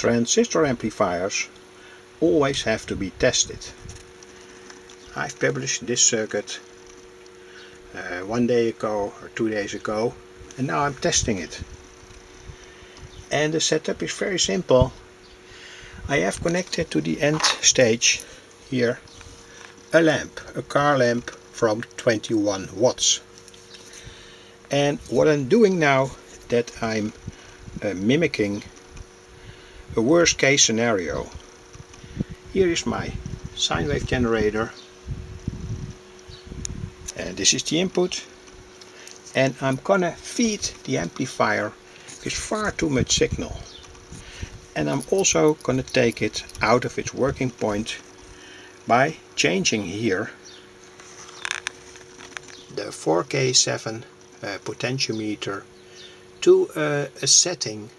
Transistor amplifiers always have to be tested. I've published this circuit 1 day ago or 2 days ago, and now I'm testing it. And the setup is very simple. I have connected to the end stage here a lamp, a car lamp from 21 watts. And what I'm doing now, that I'm mimicking a worst case scenario. Here is my sine wave generator, and this is the input, and I'm gonna feed the amplifier with far too much signal, and I'm also gonna take it out of its working point by changing here the 4K7 potentiometer to a setting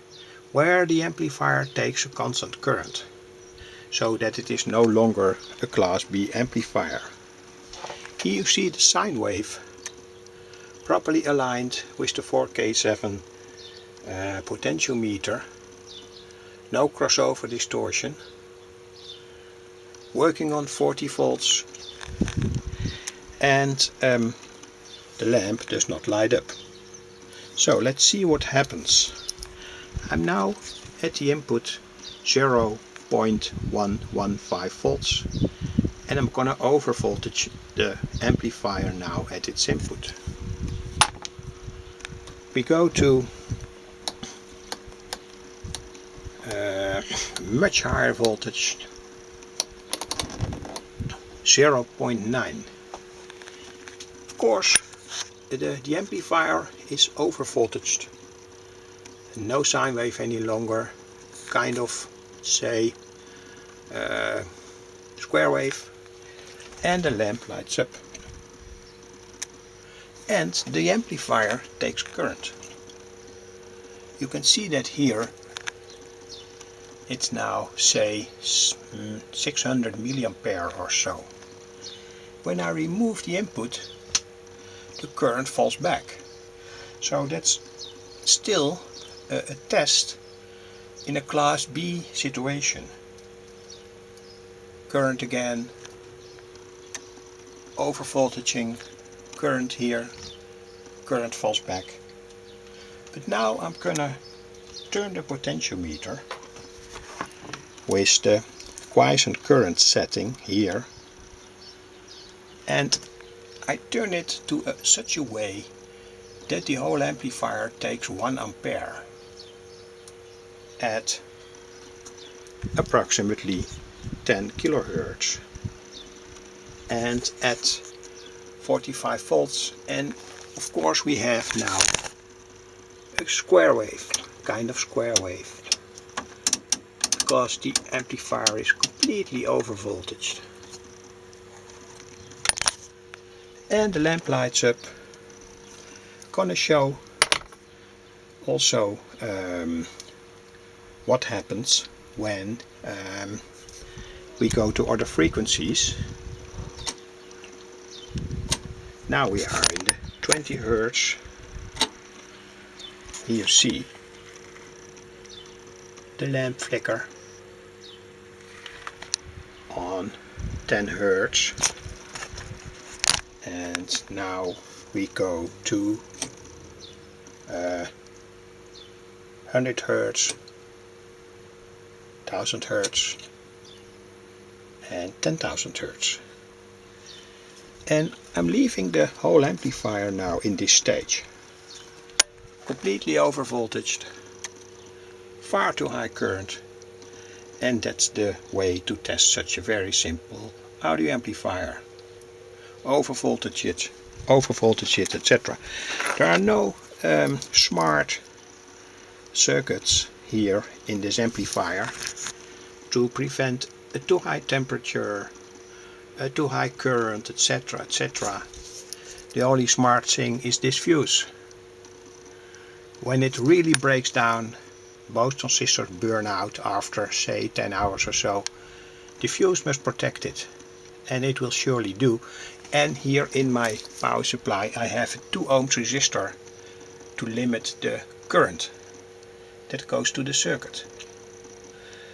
where the amplifier takes a constant current, so that it is no longer a Class B amplifier. Here you see the sine wave properly aligned with the 4K7 potentiometer, no crossover distortion, working on 40 volts, and the lamp does not light up. So let's see what happens. I'm now at the input 0.115 volts, and I'm gonna overvoltage the amplifier now at its input. We go to much higher voltage, 0.9. Of course, the amplifier is overvoltaged. No sine wave any longer, kind of say square wave, and the lamp lights up. And the amplifier takes current. You can see that here it's now say 600 milliampere or so. When I remove the input, the current falls back. So that's still a test in a Class B situation. Current again, overvoltaging, current here, current falls back. But now I'm gonna turn the potentiometer with the quiescent current setting here, and I turn it to such a way that the whole amplifier takes 1 ampere at approximately 10 kilohertz and at 45 volts, and of course we have now a square wave, kind of square wave, because the amplifier is completely overvoltaged. And the lamp lights up. Gonna show also what happens when we go to other frequencies. Now we are in the 20 Hertz. Here you see the lamp flicker on 10 Hertz. And now we go to 100 Hertz, 1000 Hertz and 10,000 Hertz. And I'm leaving the whole amplifier now in this stage. Completely overvoltaged, far too high current, and that's the way to test such a very simple audio amplifier. Overvoltage it, etc. There are no smart circuits here in this amplifier to prevent a too high temperature, a too high current, etc. etc. The only smart thing is this fuse. When it really breaks down, both transistors burn out after say 10 hours or so. The fuse must protect it, and it will surely do. And here in my power supply I have a 2 ohms resistor to limit the current that goes to the circuit.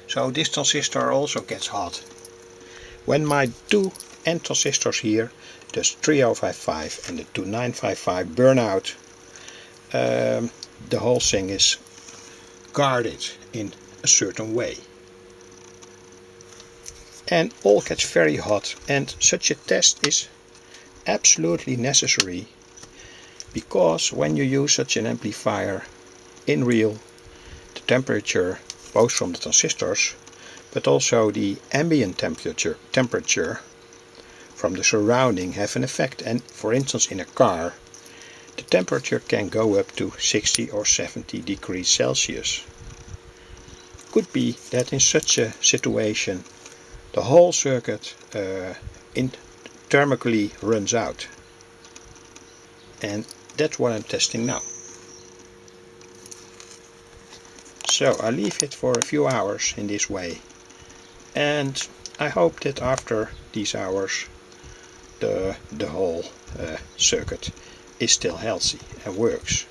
So this transistor also gets hot. When my two N transistors here, the 3055 and the 2955, burn out, the whole thing is guarded in a certain way. And all gets very hot, and such a test is absolutely necessary, because when you use such an amplifier in real, the temperature both from the transistors but also the ambient temperature from the surrounding have an effect. And for instance, in a car the temperature can go up to 60 or 70 degrees Celsius. Could be that in such a situation the whole circuit thermically runs out, and that's what I'm testing now. So I leave it for a few hours in this way, and I hope that after these hours the whole circuit is still healthy and works.